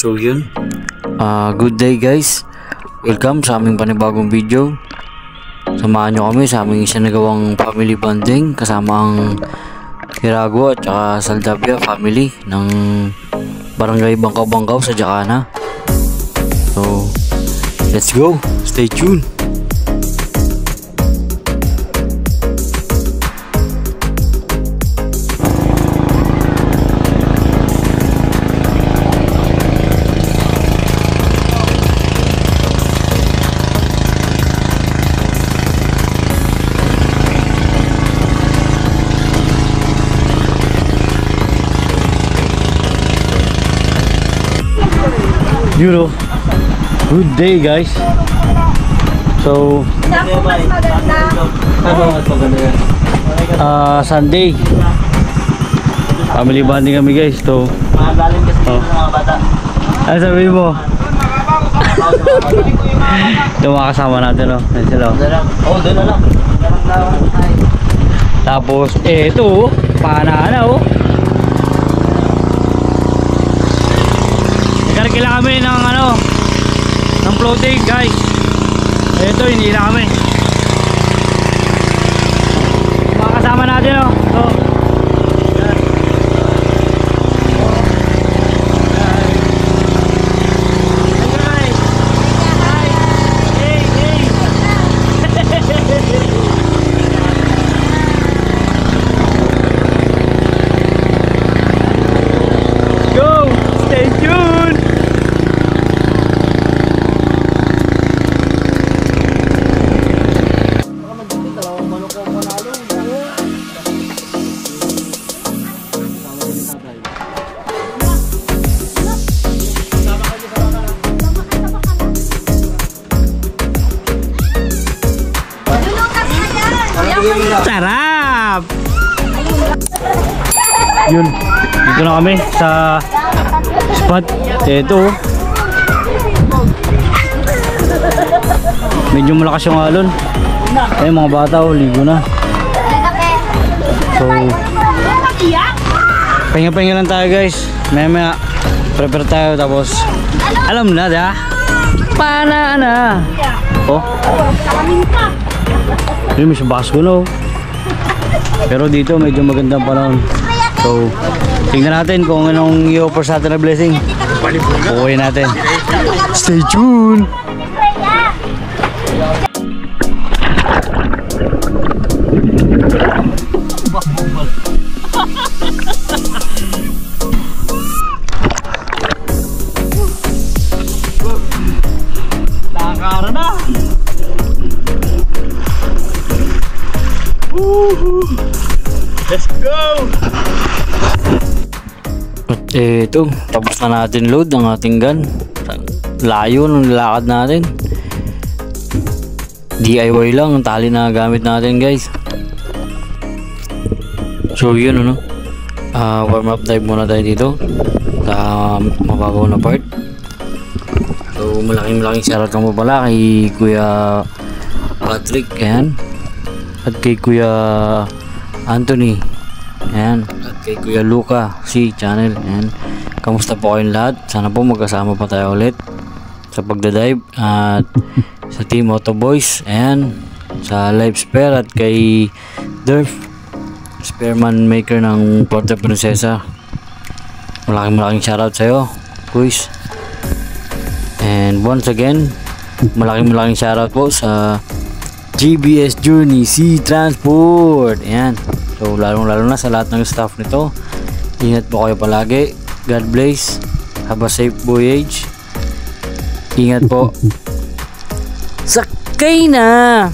So yun, good day guys. Welcome sa aming panibagong video. Samahan nyo kami sa aming isinagawang family bonding kasama ang Hirago at saka Saldavia family ng Barangay Bangkaw-Bangkaw sa Jacana. So let's go, stay tuned. Euro. Good day guys. So Sunday family bonding kami guys. So ano sabi mo? Ito mga kasama natin, no? Sila. Doon na lang. Tapos ito panana, oh. Kailangan kami ng floating guys. Ito hindi na kami. Makasama natin, oh. So sarap! Yun, dito na kami sa spot. Ito, medyo malakas yung alon. Mga bata, ligo na. So pahinga-pahinga lang tayo guys. Maya prepare tayo. Tapos alam na da panana. Oh, yun, may Basco na, oh. Pero dito medyo magandang panahon. So tingnan natin kung anong i-offer sa atin na blessing. Pukuhin natin. Stay tuned. Nakakara na. Let's go! At ito, tapos na natin load ang ating gun. Layo ng nilakad natin. DIY lang ang tali na gamit natin guys. So yun, warm up dive muna tayo dito sa mababaw na part. So malaking shoutout mo pala kay Kuya Patrick, ayan. At kay Kuya Anthony, ayan. At kay Kuya Luca si channel, ayan. Kamusta po kayong lahat? Sana po magkasama pa tayo ulit sa pagdadive. At sa Team Auto Boys, ayan. Sa Live Spare at kay Durf, Spareman maker ng Puerto Princesa. Malaking shoutout sa'yo, Kuis. And once again, malaking shoutout po sa GBS Journey Sea Transport. Ayan. So lalo na sa lahat ng staff nito. Ingat po kayo palagi. God bless. Have a safe voyage. Ingat po. Sakay na.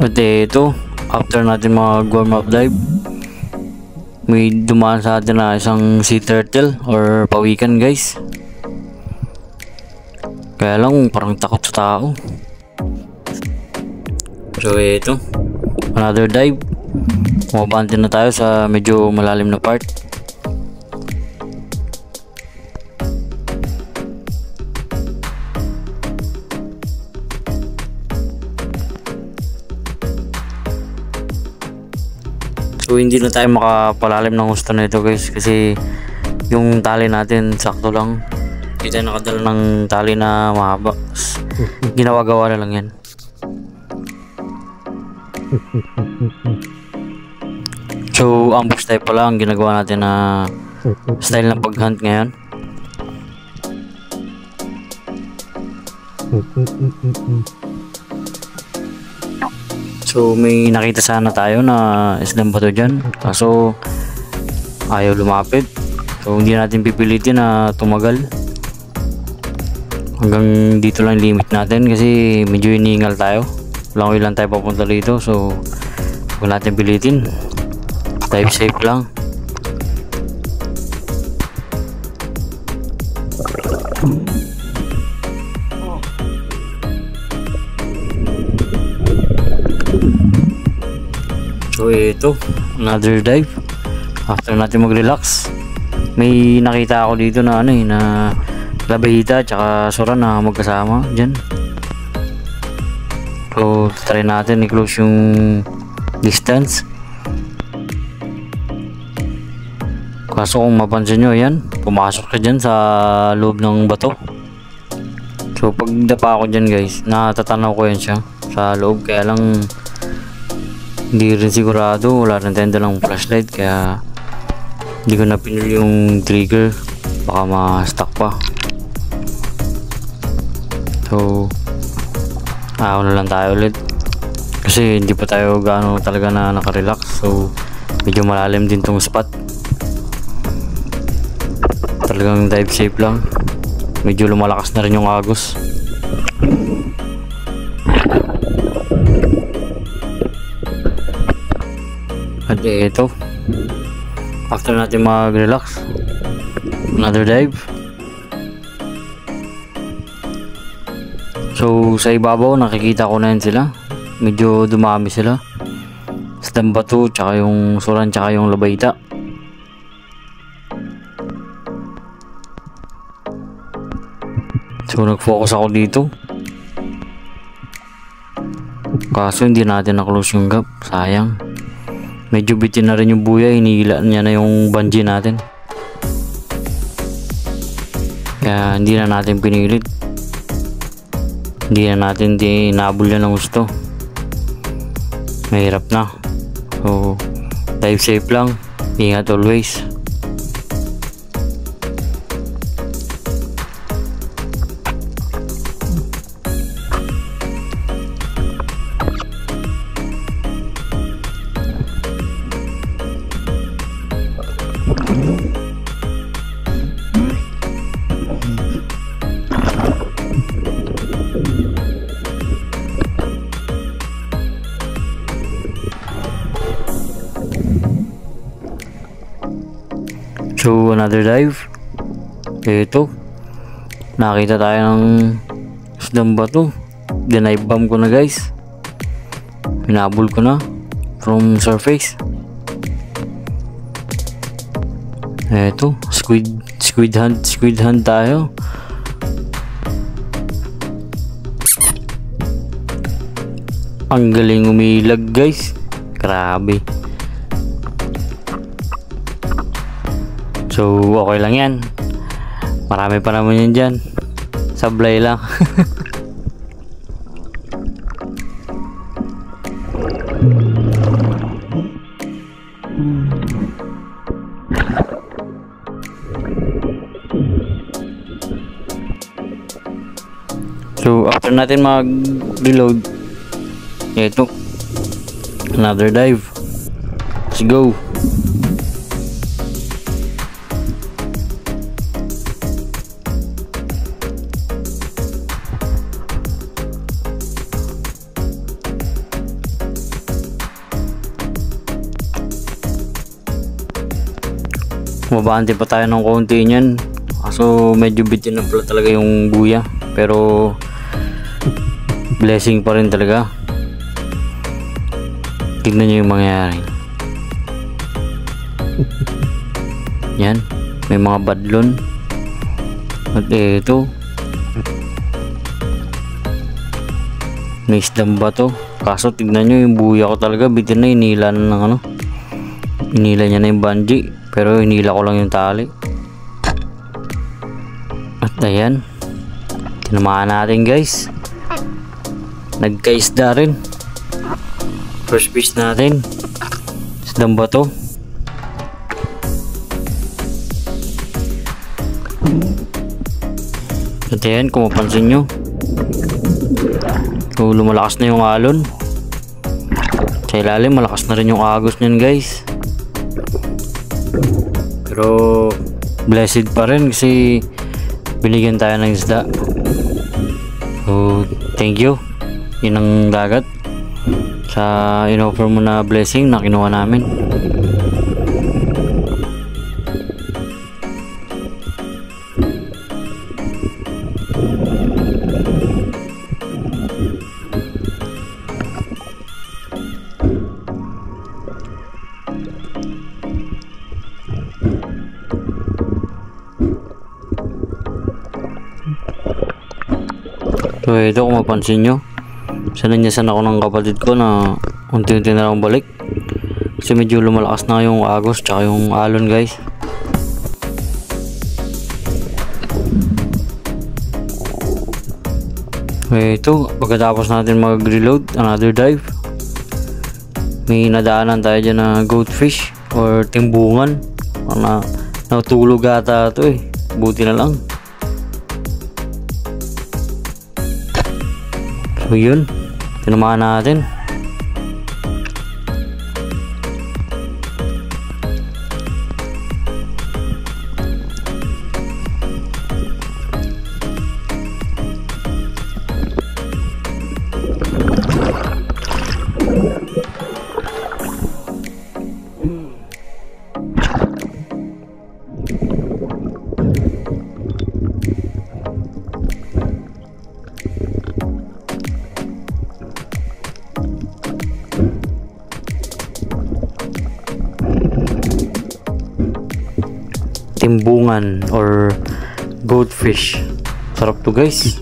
At ito, after natin mag warm up dive, may dumaan sa atin na isang sea turtle or pawikan guys. Kaya lang parang takot sa tao. So ito, another dive. Bumabante na tayo sa medyo malalim na part. So hindi na tayo makapalalim ng gusto na ito guys, kasi yung tali natin sakto lang. Hindi tayo nakadala ng tali na mahaba. Ginawa-gawa na lang yan. So ambush tayo pala ang ginagawa natin na style ng pag-hunt ngayon. So may nakita sana tayo na isdang bato dyan, kaso ayaw lumapit. So hindi natin pipilitin na tumagal. Hanggang dito lang limit natin kasi medyo iniingal tayo. Walang ilan tayo papunta dito, so huwag natin pilitin. Dive safe lang. So ito, another dive. After natin mag-relax, may nakita ako dito na na labahita tsaka sura na magkasama dyan. So try natin i-close yung distance. Kaso kung mapansin nyo, yan, pumasok ka dyan sa loob ng bato. So pag dapa ako dyan guys, natatanaw ko yan siya sa loob, kaya lang hindi rin sigurado, wala rin tayong dalang flashlight, kaya hindi ko na pinuli yung trigger, baka ma-stuck pa. So na lang tayo ulit kasi hindi pa tayo gaano talaga na nakarelax. So medyo malalim din tong spot, talagang dive safe lang. Medyo lumalakas na rin yung agos. At ito, after natin mag-relax, another dive. So sa ibabaw nakikita ko na yun sila, medyo dumami sila. Isdang bato, tsaka yung suran, tsaka yung labayta. So nag-focus ako dito, kaso hindi natin na-close yung gap, sayang. Medyo bitin na rin yung buya, hinihila niya na yung bungee natin, kaya hindi na natin pinilit. Hindi na natin nabul yan ng gusto, mahirap na. So dive safe lang, ingat always. So another dive. Ito, nakita tayo ng isdang bato. Dinive bomb ko na guys, hinabol ko na from surface. Ito, squid hunt tayo. Ang galing umilag guys, grabe. So okay lang yan, marami pa naman yan dyan, sablay lang. So after natin mag-reload, ito, another dive. Let's go. Mabante pa tayo ng konti niyan, kaso medyo bitin na pala talaga yung buya, pero blessing pa rin talaga. Tignan nyo yung mangyayari. Yan, may mga badlon. At ito, may isdang bato, kaso tignan nyo yung buya ko talaga, bitin na, inila na ng Hinila niya na yung bungee, pero hinila ko lang yung tali. At ayan, tinamaan natin guys. Nagka-isda rin. First fish natin, isdang bato. At ayan, kung mapansin nyo, lumalakas na yung alon. Sa ilalim malakas na rin yung agos nyan guys, pero blessed pa rin kasi binigyan tayo ng isda. So thank you, yun ang dagat sa in-offer mo na blessing na kinuha namin. So ito, kung mapansin nyo, sananyasan ako ng kapatid ko na unti-unti na lang balik kasi medyo lumalakas na yung agos tsaka yung alon guys. So ito, pagkatapos natin mag-reload, another dive, may nadaanan tayo dyan na goatfish or timbungan. Natulog ata ito eh, buti na lang. So yun, tinamaan natin. Timbungan or goatfish, sarap to guys.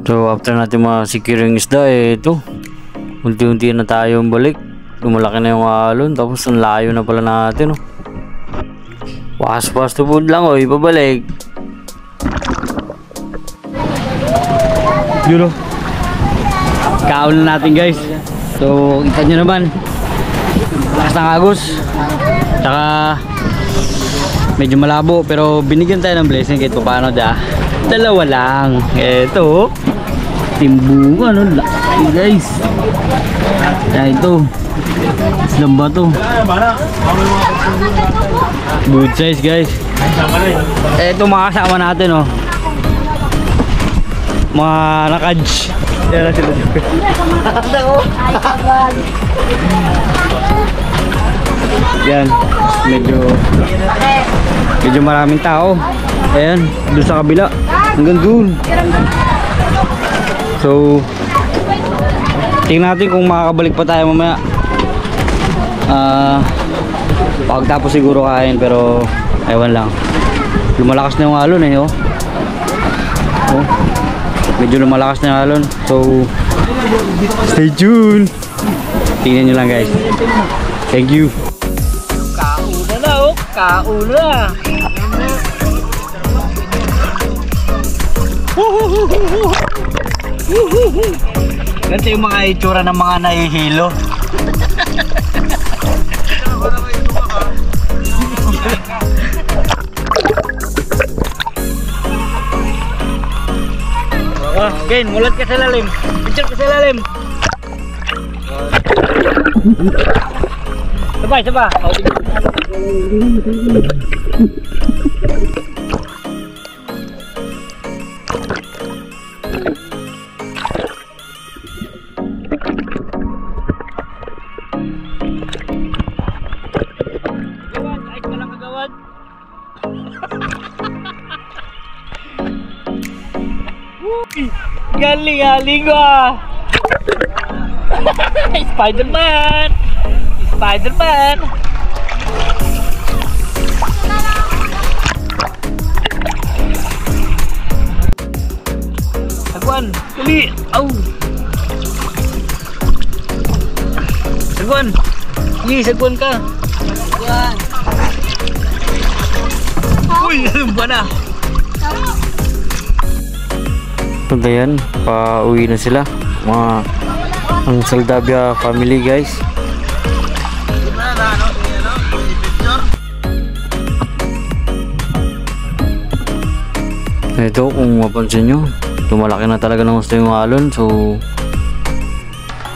So after natin ma-secure yung isda, ito unti-unti na tayo balik. Lumalaki na yung alon, tapos ang layo na pala natin, oh. Fast to food lang, oh, ipabalik. Yun, oh. Kaon na natin guys. So kita nyo naman, lakas ng agos, saka medyo malabo, pero binigyan tayo ng blessing kahit paano. Dalawa lang. Eto, timbungan, oh, laki guys. Ito isdang bato, good size guys. Ito mga kasama natin, oh, mga nakadj. Yan na sila. Yan, medyo maraming tao. Ayan, doon sa kabila hanggang doon. So tingnan natin kung makakabalik pa tayo mamaya. Pagtapos siguro kain, pero ewan lang. Lumalakas na yung alon eh, oh. Oh, medyo lumalakas na yung alon. So stay tuned. Tingnan nyo lang guys. Thank you. Kauna na, oh. Kauna. Ganito yung mga itsura ng mga nahihilo. Ken, mulat ka sa lalim. Picture ka sa lalim. Sabay. Galing ko ah. Spider-Man. Spider-Man! Sagwan! Dali! Au! Sagwan! Sige, sagwan ka! Sagwan! Uy! Ba na? So yan, pauwi na sila. Ang Saldavia family guys. Ito kung mapansin nyo, lumalaki na talaga ng gusto yung alon. So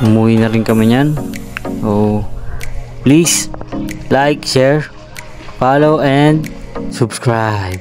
umuwi na rin kami nyan. So please like, share, follow and subscribe.